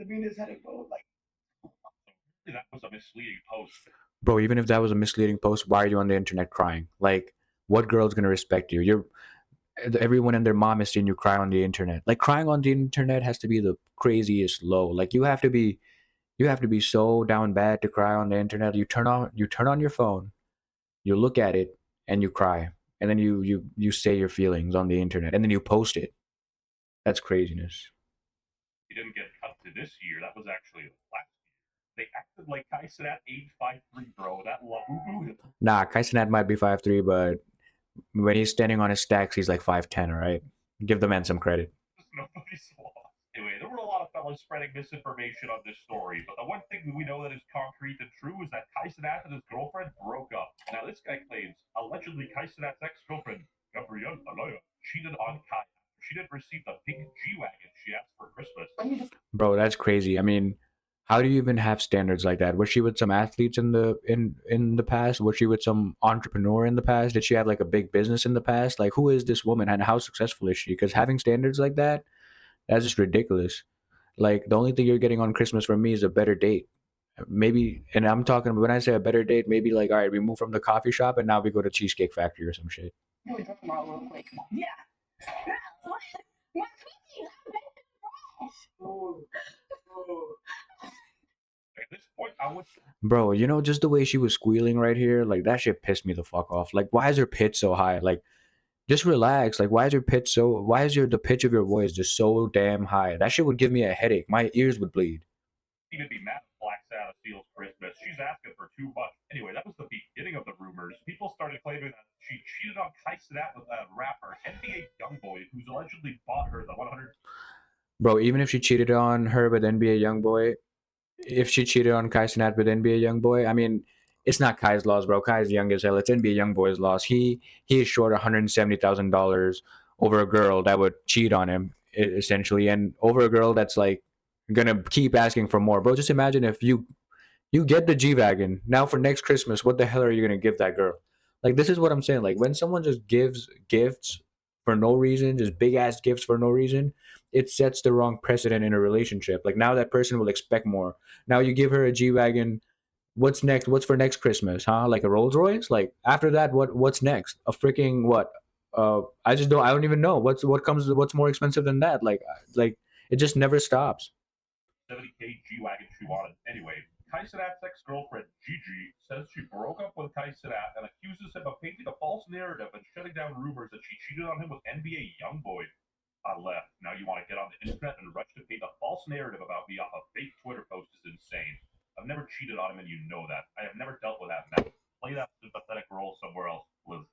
That was a misleading post. Bro, even if that was a misleading post, why are you on the internet crying? Like, what girl's gonna respect you? You're everyone and their mom has seen you cry on the internet. Like, crying on the internet has to be the craziest low. Like, you have to be so down bad to cry on the internet. You turn on your phone, you look at it, and you cry, and then you say your feelings on the internet, and then you post it. That's craziness. He didn't get cut to this year. That was actually last year. They acted like Kai Cenat 853, bro. That Labubu. Nah, Kaisenat might be 5'3", but when he's standing on his stacks, he's like 5'10". All right, give the man some credit. Nobody's lost. Anyway, there were a lot of fellas spreading misinformation on this story, but the one thing that we know that is concrete and true is that Kai Cenat and his girlfriend broke up. Now, this guy claims allegedly Kai Cenat's ex-girlfriend, Gabrielle Alaya, cheated on Kai after she didn't receive the pink G-Wagon she asked for Christmas. Bro, that's crazy. I mean, how do you even have standards like that? Was she with some athletes in the past? Was she with some entrepreneur in the past? Did she have like a big business in the past? Like, who is this woman and how successful is she? Because having standards like that, that's just ridiculous. Like, the only thing you're getting on Christmas from me is a better date. Maybe, and I'm talking when I say a better date, maybe like, all right, we move from the coffee shop and now we go to Cheesecake Factory or some shit. At this point, I would. Bro, just the way she was squealing right here, like that shit pissed me the fuck off. Like, why is her pitch so high? Like, just relax. Like, why is the pitch of your voice just so damn high? That shit would give me a headache. My ears would bleed. Even be mad if Black Sabbath steals Christmas. She's asking for too much. Anyway, that was the beginning of the rumors. People started claiming that she cheated on Kai Cenat with a rapper, NBA YoungBoy, who's allegedly bought her the 100. Bro, even if she cheated on her with NBA YoungBoy, if she cheated on Kai Cenat with NBA YoungBoy, I mean, it's not Kai's loss, bro. Kai's young as hell. It's NBA YoungBoy's loss. He is short $170,000 over a girl that would cheat on him, essentially, and over a girl that's like gonna keep asking for more, bro. Just imagine if you get the G wagon now for next Christmas. What the hell are you gonna give that girl? Like, this is what I'm saying. Like, when someone just gives gifts for no reason, just big ass gifts for no reason, it sets the wrong precedent in a relationship. Like, now that person will expect more. Now you give her a G wagon. What's next? What's for next Christmas? Huh? Like a Rolls Royce? Like, after that, what's next? A freaking what? I just don't. I don't even know what comes. What's more expensive than that? Like it just never stops. 70K G-Wagon she wanted. Anyway, Kai Cenat's ex-girlfriend, Gigi, says she broke up with Kai Cenat and accuses him of painting a false narrative and shutting down rumors that she cheated on him with NBA YoungBoy. I left. Now you want to get on the internet and rush to paint a false narrative about me off a fake Twitter post is insane. I've never cheated on him, and you know that. I have never dealt with that mess. Play that sympathetic role somewhere else, Liz.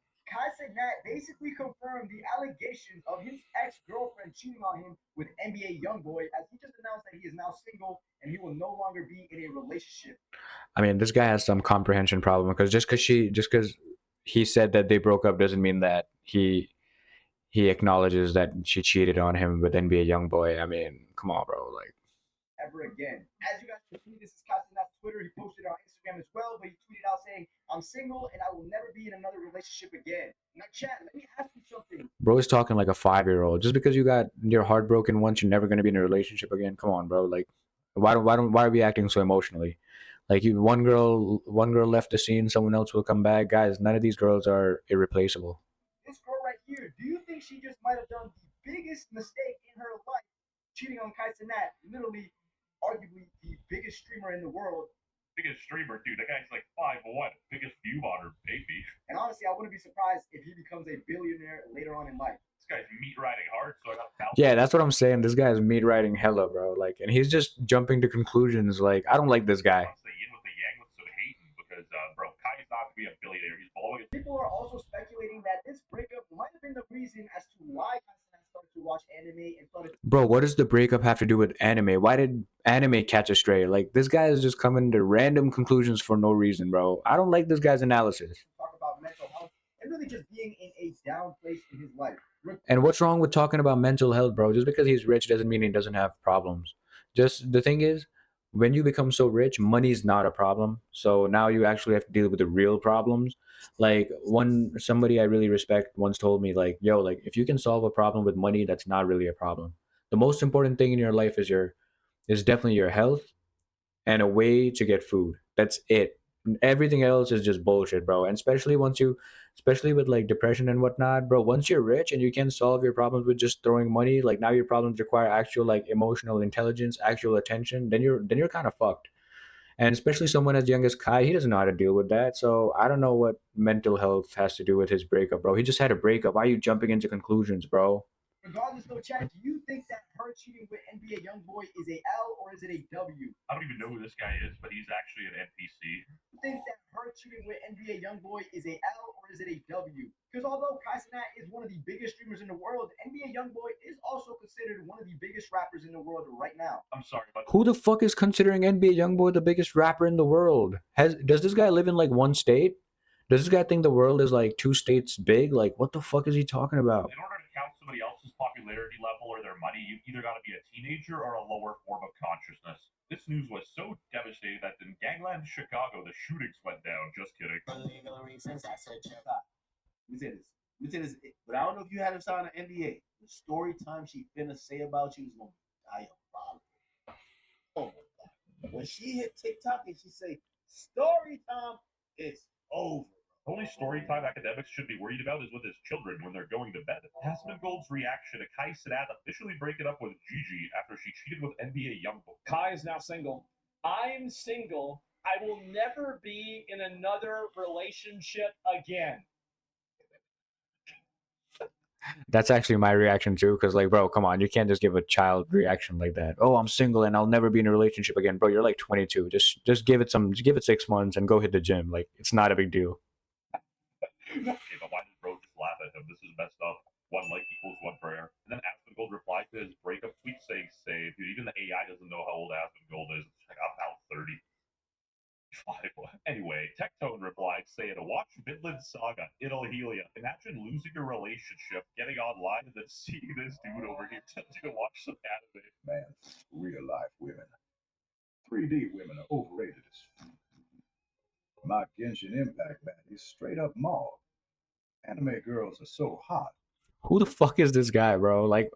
I mean, this guy has some comprehension problem because just because he said that they broke up doesn't mean that he acknowledges that she cheated on him with NBA YoungBoy. I mean, come on, bro. Like, bro is talking like a 5-year-old. Just because you got your heart broken once, you're never gonna be in a relationship again. Come on, bro. Like, why are we acting so emotionally? Like, one girl left the scene, someone else will come back. Guys, none of these girls are irreplaceable. Biggest streamer, dude. That guy's like 5'1", biggest view on her baby. This guy's meat riding hard, so I got Yeah, that's what I'm saying. This guy's meat riding hella, bro. Like, and he's just jumping to conclusions. Like, I don't like this guy. the yin with the yang with some hating because, bro, Kai's not to be a billionaire. He's blowing his. Bro, what does the breakup have to do with anime? Why did anime catch a stray? Like, this guy is just coming to random conclusions for no reason, bro. I don't like this guy's analysis. And what's wrong with talking about mental health, bro? Just because he's rich doesn't mean he doesn't have problems. Just the thing is, when you become so rich, money's not a problem. So now you actually have to deal with the real problems. Like, one somebody I really respect once told me, like, yo, like, if you can solve a problem with money, that's not really a problem. The most important thing in your life is It's definitely your health and a way to get food. That's it. Everything else is just bullshit, bro. And especially with like depression and whatnot, bro. Once you're rich and you can solve your problems with just throwing money, like now your problems require actual like emotional intelligence, actual attention. Then you're kind of fucked. And especially someone as young as Kai, he doesn't know how to deal with that. So I don't know what mental health has to do with his breakup, bro. He just had a breakup. Why are you jumping into conclusions, bro? Regardless, though, Chad, do you think that her cheating with NBA YoungBoy is a L or is it a W? I don't even know who this guy is, but he's actually an NPC. You think that her cheating with NBA YoungBoy is a L or is it a W? Because although Cenat is one of the biggest streamers in the world, NBA YoungBoy is also considered one of the biggest rappers in the world right now. I'm sorry, but Who the fuck is considering NBA YoungBoy the biggest rapper in the world? Does this guy live in like one state? Does this guy think the world is like two states big? Like, what the fuck is he talking about? in order to count somebody else's popularity level or their money, you either got to be a teenager or a lower form of consciousness. This news was so devastating that in Gangland, Chicago, the shootings went down. Just kidding. For legal reasons, I said, stop. Let me say this. Let me say this. But I don't know if you had him sign an NDA. The story time she finna say about you is gonna be diabolical. Oh my god. When she hit TikTok and she say story time, it's over. The only storytime academics should be worried about is with his children when they're going to bed. Gold's reaction to Kai Cenat officially breaking up with Gigi after she cheated with NBA YoungBoy. Kai is now single. I'm single. I will never be in another relationship again. That's actually my reaction too, because like, bro, come on, you can't just give a child reaction like that. Oh, I'm single and I'll never be in a relationship again, bro. You're like 22. Just just give it 6 months and go hit the gym. Like, it's not a big deal. Okay, but why did bro just laugh at him? This is messed up. One like equals one prayer. And then Gold replied to his breakup tweet saying, "Save." Dude, even the AI doesn't know how old Gold is. It's like, I'm about 30. Anyway, Tectone replied saying, "Watch Vinland Saga. It'll heal you. Imagine losing your relationship, getting online, and then seeing this dude over here telling you to watch some anime." Man, real life women. 3D women are overrated. My Genshin Impact man, he's straight up mall. Anime girls are so hot. Who the fuck is this guy, bro? Like,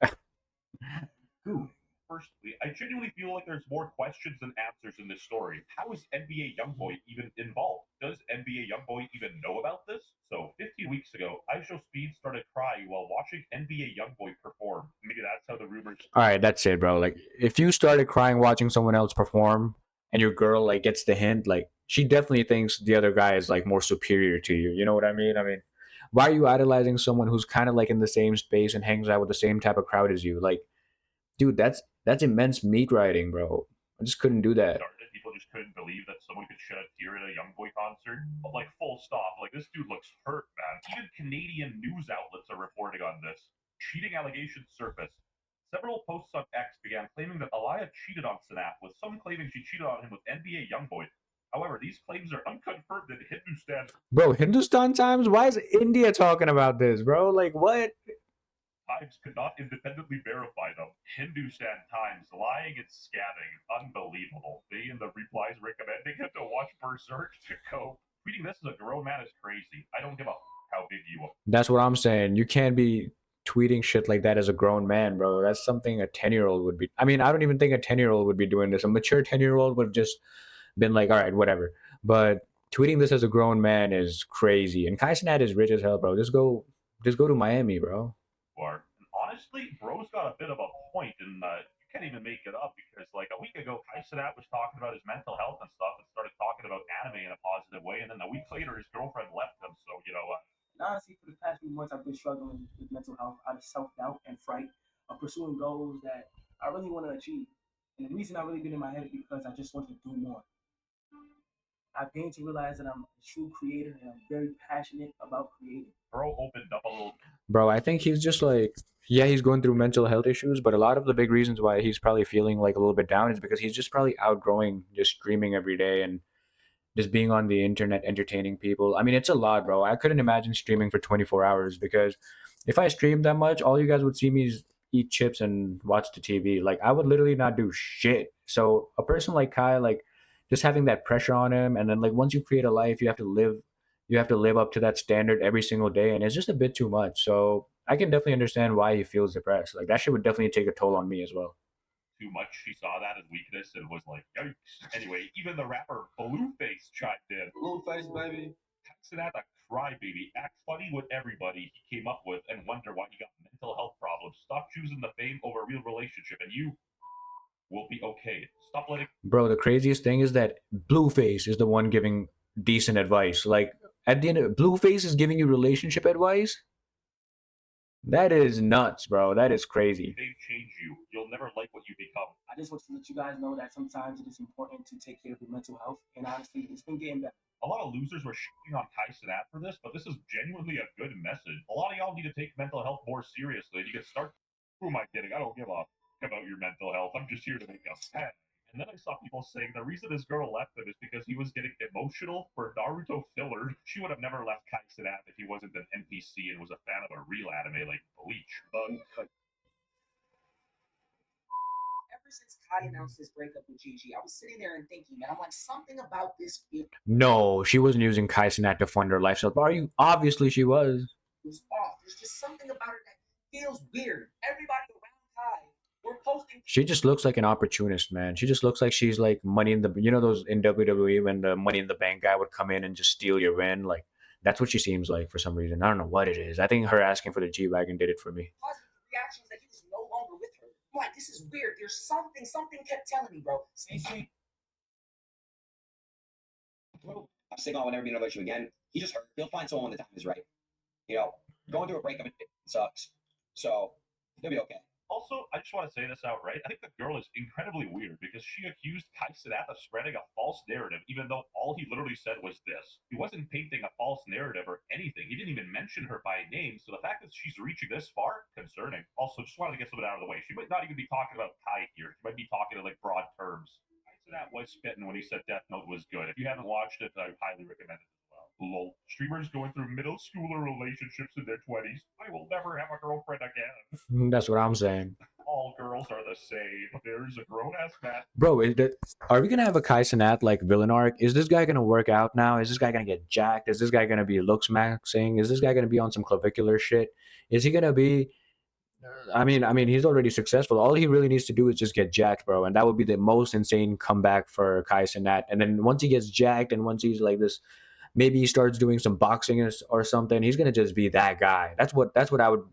Gooey. Firstly, I genuinely feel like there's more questions than answers in this story. How is NBA YoungBoy even involved? Does NBA YoungBoy even know about this? So, 15 weeks ago, Speed started crying while watching NBA YoungBoy perform. Maybe that's how the rumors. all right, that's it, bro. Like, if you started crying watching someone else perform and your girl like gets the hint, like she definitely thinks the other guy is like more superior to you. You know what I mean? I mean, why are you idolizing someone who's kind of like in the same space and hangs out with the same type of crowd as you? Like, dude, that's immense meat riding, bro. I just couldn't do that. People just couldn't believe that someone could shed a tear at a YoungBoy concert. But like, full stop. Like, this dude looks hurt, man. Even Canadian news outlets are reporting on this. Cheating allegations surfaced. Several posts on X began claiming that Aliyah cheated on Cenat, with some claiming she cheated on him with NBA YoungBoy. However, these claims are unconfirmed in Hindustan. Bro, Hindustan Times? Why is India talking about this, bro? Like, what? Times could not independently verify them. Hindustan Times lying and scamming. Unbelievable. They in the replies recommending him to watch Berserk to cope. Tweeting this as a grown man is crazy. I don't give a how big you are. That's what I'm saying. You can't be tweeting shit like that as a grown man, bro. That's something a 10-year-old would be. I mean, I don't even think a 10-year-old would be doing this. A mature 10-year-old would have just been like, all right, whatever. But tweeting this as a grown man is crazy. And Kai Cenat is rich as hell, bro. Just go to Miami, bro. And honestly, bro's got a bit of a point, and you can't even make it up because, like, a week ago, Kai Cenat was talking about his mental health and stuff and started talking about anime in a positive way, and then a week later, his girlfriend left him, so, you know what? Honestly, for the past few months, I've been struggling with mental health out of self-doubt and fright of pursuing goals that I really want to achieve. And the reason I've really been in my head is because I just want to do more. I've gained to realize that I'm a true creator and I'm very passionate about creating. Bro opened up a little. Bro, I think he's just like, yeah, he's going through mental health issues, but a lot of the big reasons why he's probably feeling like a little bit down is because he's just probably outgrowing just streaming every day and just being on the internet entertaining people. I mean, it's a lot, bro. I couldn't imagine streaming for 24 hours because if I streamed that much, all you guys would see me is eat chips and watch the TV. Like, I would literally not do shit. So a person like Kai, like, just having that pressure on him, and then like once you create a life, you have to live up to that standard every single day, and it's just a bit too much. So I can definitely understand why he feels depressed. Like, that shit would definitely take a toll on me as well. too much. She saw that as weakness and was like, yikes. Anyway, even the rapper Blueface chimed in. Blueface, baby. Cenat, a crybaby, act funny with everybody he came up with and wonder why he got mental health problems. Stop choosing the fame over a real relationship and you will be okay. Stop letting. Bro, the craziest thing is that Blueface is the one giving decent advice. Like at the end of Blueface is giving you relationship advice. That is nuts, bro. That is crazy. Fame change you. You'll never like what you become. I just want to let you guys know that sometimes it is important to take care of your mental health. And honestly, it's been getting better. A lot of losers were shitting on Kai Cenat for this, but this is genuinely a good message. A lot of y'all need to take mental health more seriously. You can start. Who am I kidding? I don't give a about your mental health. I'm just here to make us sad. And then I saw people saying the reason this girl left him is because he was getting emotional for Naruto filler. She would have never left Kai Cenat if he wasn't an NPC and was a fan of a real anime like Bleach. Ever since Kai announced his breakup with Gigi, I was sitting there and thinking, man, I'm like, something about this feels No, she wasn't using Kai Cenat to fund her lifestyle. Are you? Obviously, she was. off. There's just something about it that feels weird. Everybody around Kai, we're posting. She just looks like an opportunist, man. She just looks like she's like money in the. You know those in WWE when the Money in the Bank guy would come in and just steal your win. Like that's what she seems like for some reason. I don't know what it is. I think her asking for the G-Wagon did it for me. Positive reactions that he was no longer with her. I'm like, this is weird. There's something kept telling me, bro. I'm single. I will never be in a relationship again. He just hurt. He'll find someone when the time is right. You know, going through a breakup it sucks. So he'll be okay. Also, I just want to say this outright. I think the girl is incredibly weird because she accused Kai Cenat of spreading a false narrative, even though all he literally said was this. He wasn't painting a false narrative or anything. He didn't even mention her by name, so the fact that she's reaching this far, concerning. Also, just wanted to get something out of the way. She might not even be talking about Kai here. She might be talking in like broad terms. Kai Cenat was spitting when he said Death Note was good. If you haven't watched it, I highly recommend it as well. Lol. Streamers going through middle schooler relationships in their 20s. I will never have a girlfriend again. That's what I'm saying. All girls are the same. There's a grown-ass man. Bro, are we gonna have a Kai Cenat like villain arc? Is this guy gonna work out now? Is this guy gonna get jacked? Is this guy gonna be looks maxing? Is this guy gonna be on some clavicular shit? Is he gonna be? I mean, he's already successful. All he really needs to do is just get jacked, bro, and that would be the most insane comeback for Kai Cenat. And then once he gets jacked, and once he's like this, maybe he starts doing some boxing or something. He's gonna just be that guy. That's what I would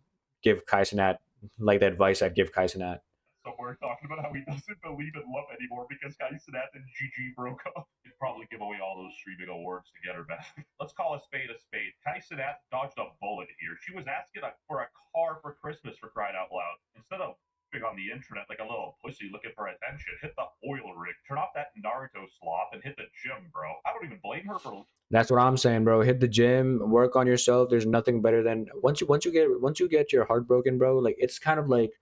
give Kai Cenat, like the advice I'd give Kai Cenat. So we're talking about how he doesn't believe in love anymore because Kai Cenat and Gigi broke up. He'd probably give away all those streaming awards to get her back. Let's call a spade a spade. Kai Cenat dodged a bullet here. She was asking for a car for Christmas, for crying out loud. Instead of being on the internet like a little pussy looking for attention, hit the oil rig, turn off that Naruto slop, and hit the gym, bro. I don't even blame her for. That's what I'm saying, bro. Hit the gym, work on yourself. There's nothing better than once you get your heart broken, bro. Like it's kind of like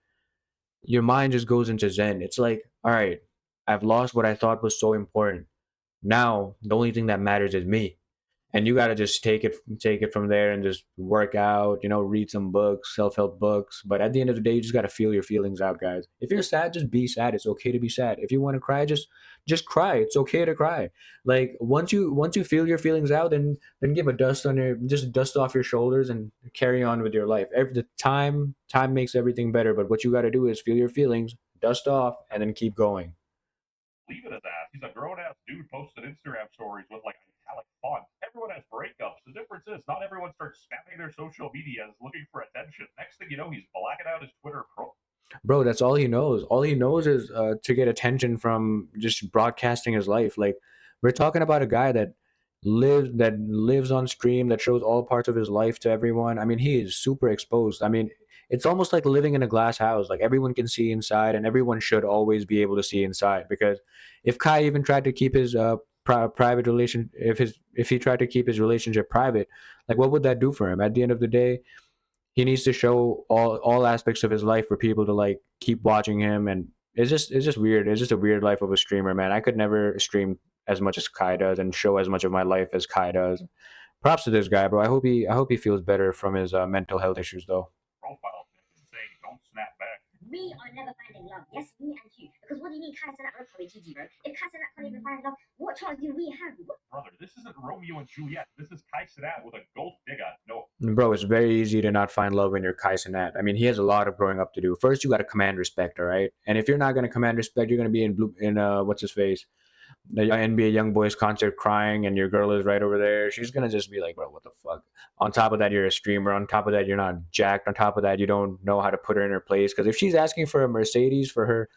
your mind just goes into zen. It's like, all right, I've lost what I thought was so important. Now the only thing that matters is me. And you gotta just take it from there and just work out, read some books, self-help books. But at the end of the day, you just gotta feel your feelings out, guys. If you're sad, just be sad. It's okay to be sad. If you want to cry, just cry. It's okay to cry. Like once you feel your feelings out, then give a just dust off your shoulders and carry on with your life. Every the time makes everything better. But what you gotta do is feel your feelings, dust off, and then keep going. Leave it at that. He's a grown-ass dude posting Instagram stories with like italic font. Everyone has breakups. The difference is not everyone starts spamming their social medias looking for attention. Next thing you know, he's blacking out his Twitter pro. Bro, that's all he knows. All he knows is to get attention from just broadcasting his life. Like we're talking about a guy that lives on stream, that shows all parts of his life to everyone. I mean, he is super exposed. I mean, it's almost like living in a glass house. Like everyone can see inside, and everyone should always be able to see inside. Because if Kai even tried to keep his private relation, if he tried to keep his relationship private, like what would that do for him? At the end of the day, he needs to show all aspects of his life for people to like keep watching him. And it's just weird. It's just a weird life of a streamer, man. I could never stream as much as Kai does and show as much of my life as Kai does. Props to this guy, bro. I hope he feels better from his mental health issues, though. Profile saying don't snap back. We are never finding love. Yes, me and you. Because what do you mean Kai Kai Cenat or probably Gigi, bro. If Kai Cenat can't even find love, what chance do we have? Brother, this isn't Romeo and Juliet. This is Kai Cenat with a gold digger. No. Bro, it's very easy to not find love when you're Kai Cenat. I mean, he has a lot of growing up to do. First, you got to command respect, all right? And if you're not going to command respect, you're going to be in what's his face, the NBA YoungBoys concert crying, and your girl is right over there. She's gonna just be like, bro, what the fuck? On top of that, you're a streamer. On top of that, you're not jacked. On top of that, you don't know how to put her in her place. Because if she's asking for a Mercedes for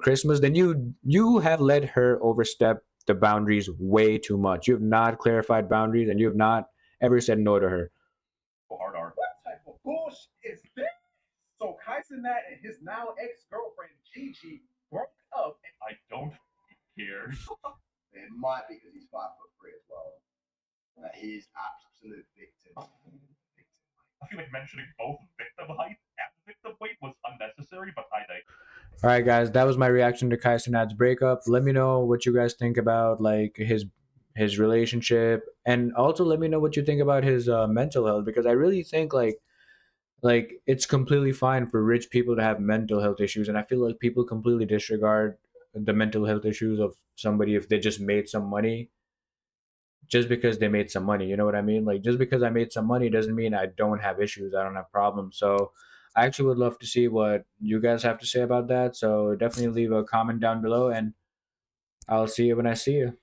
Christmas, then you have let her overstep the boundaries way too much. You have not clarified boundaries, and you have not ever said no to her. Hard R. What type of bullshit is this? So Kai Cenat and his now ex-girlfriend Gigi broke up. I don't care. It might be because he's 5'3" as well. He is absolute victim. I feel like mentioning both victim height and victim weight was unnecessary, but I think. All right, guys, that was my reaction to Kai Cenat's breakup. Let me know what you guys think about like his relationship, and also let me know what you think about his mental health, because I really think like it's completely fine for rich people to have mental health issues, and I feel like people completely disregard the mental health issues of somebody if they just made some money, just because they made some money. You know what I mean? Like, just because I made some money doesn't mean I don't have issues, I don't have problems. So I actually would love to see what you guys have to say about that. So definitely leave a comment down below, and I'll see you when I see you.